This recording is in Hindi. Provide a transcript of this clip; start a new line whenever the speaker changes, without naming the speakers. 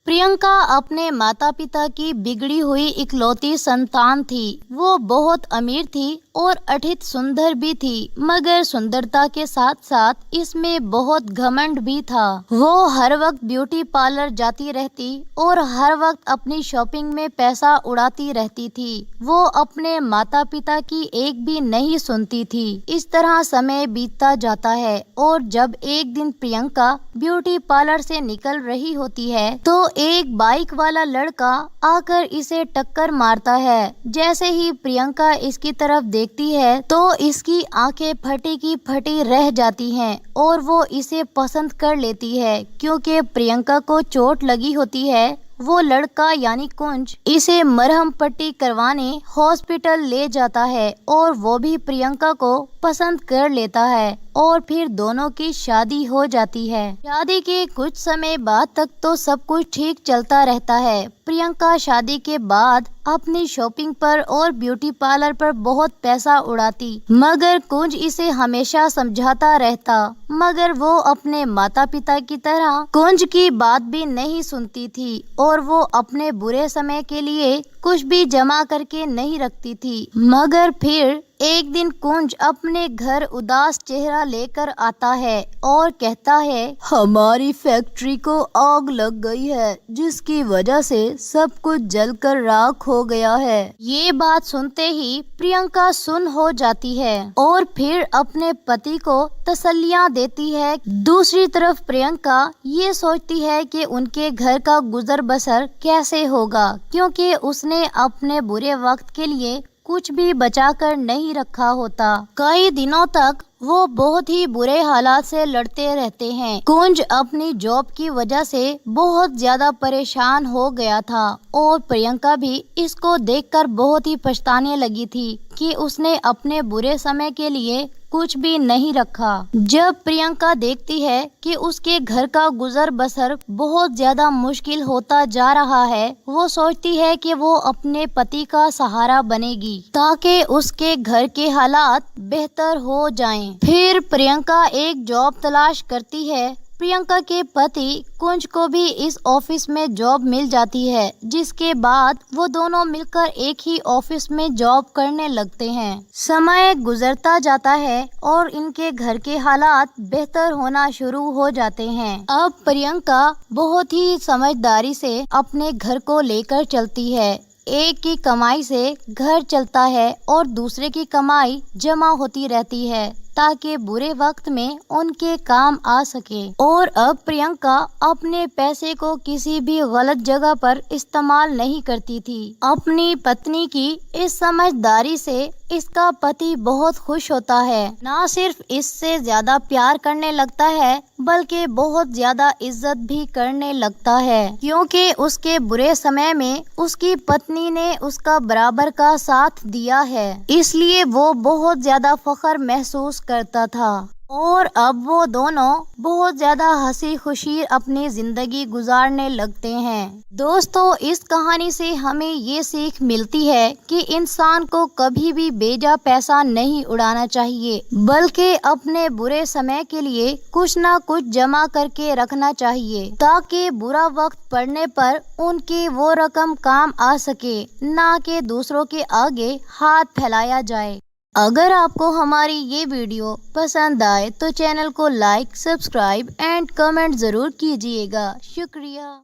प्रियंका अपने माता पिता की बिगड़ी हुई इकलौती संतान थी। वो बहुत अमीर थी और अठित सुंदर भी थी, मगर सुंदरता के साथ साथ इसमें बहुत घमंड भी था। वो हर वक्त ब्यूटी पार्लर जाती रहती और हर वक्त अपनी शॉपिंग में पैसा उड़ाती रहती थी। वो अपने माता पिता की एक भी नहीं सुनती थी। इस तरह समय बीतता जाता है और जब एक दिन प्रियंका ब्यूटी पार्लर से निकल रही होती है तो एक बाइक वाला लड़का आकर इसे टक्कर मारता है। जैसे ही प्रियंका इसकी तरफ देखती है तो इसकी आंखें फटी की फटी रह जाती हैं और वो इसे पसंद कर लेती है। क्योंकि प्रियंका को चोट लगी होती है, वो लड़का यानी कुंज इसे मरहम पट्टी करवाने हॉस्पिटल ले जाता है और वो भी प्रियंका को पसंद कर लेता है और फिर दोनों की शादी हो जाती है। शादी के कुछ समय बाद तक तो सब कुछ ठीक चलता रहता है। प्रियंका शादी के बाद अपनी शॉपिंग पर और ब्यूटी पार्लर पर बहुत पैसा उड़ाती, मगर कुंज इसे हमेशा समझाता रहता, मगर वो अपने माता पिता की तरह कुंज की बात भी नहीं सुनती थी और वो अपने बुरे समय के लिए कुछ भी जमा करके नहीं रखती थी। मगर फिर एक दिन कुंज अपने घर उदास चेहरा लेकर आता है और कहता है, हमारी फैक्ट्री को आग लग गई है, जिसकी वजह से सब कुछ जलकर राख हो गया है। ये बात सुनते ही प्रियंका सुन्न हो जाती है और फिर अपने पति को तसल्लियां देती है। दूसरी तरफ प्रियंका ये सोचती है कि उनके घर का गुजर बसर कैसे होगा, क्योंकि उसने अपने बुरे वक्त के लिए कुछ भी बचाकर नहीं रखा होता। कई दिनों तक वो बहुत ही बुरे हालात से लड़ते रहते हैं। कुंज अपनी जॉब की वजह से बहुत ज्यादा परेशान हो गया था और प्रियंका भी इसको देखकर बहुत ही पछताने लगी थी कि उसने अपने बुरे समय के लिए कुछ भी नहीं रखा। जब प्रियंका देखती है कि उसके घर का गुजर बसर बहुत ज्यादा मुश्किल होता जा रहा है, वो सोचती है कि वो अपने पति का सहारा बनेगी ताकि उसके घर के हालात बेहतर हो जाएं। फिर प्रियंका एक जॉब तलाश करती है। प्रियंका के पति कुंज को भी इस ऑफिस में जॉब मिल जाती है, जिसके बाद वो दोनों मिलकर एक ही ऑफिस में जॉब करने लगते हैं। समय गुजरता जाता है और इनके घर के हालात बेहतर होना शुरू हो जाते हैं। अब प्रियंका बहुत ही समझदारी से अपने घर को लेकर चलती है। एक की कमाई से घर चलता है और दूसरे की कमाई जमा होती रहती है ताकि बुरे वक्त में उनके काम आ सके। और अब प्रियंका अपने पैसे को किसी भी गलत जगह पर इस्तेमाल नहीं करती थी। अपनी पत्नी की इस समझदारी से इसका पति बहुत खुश होता है। ना सिर्फ इससे ज्यादा प्यार करने लगता है बल्कि बहुत ज्यादा इज्जत भी करने लगता है, क्योंकि उसके बुरे समय में उसकी पत्नी ने उसका बराबर का साथ दिया है। इसलिए वो बहुत ज्यादा फख्र महसूस करता था और अब वो दोनों बहुत ज्यादा हंसी खुशी अपनी जिंदगी गुजारने लगते हैं। दोस्तों, इस कहानी से हमें ये सीख मिलती है कि इंसान को कभी भी बेजा पैसा नहीं उड़ाना चाहिए, बल्कि अपने बुरे समय के लिए कुछ ना कुछ जमा करके रखना चाहिए ताकि बुरा वक्त पड़ने पर उनकी वो रकम काम आ सके, ना कि दूसरों के आगे हाथ फैलाया जाए। अगर आपको हमारी ये वीडियो पसंद आए तो चैनल को लाइक, सब्सक्राइब एंड कमेंट ज़रूर कीजिएगा। शुक्रिया।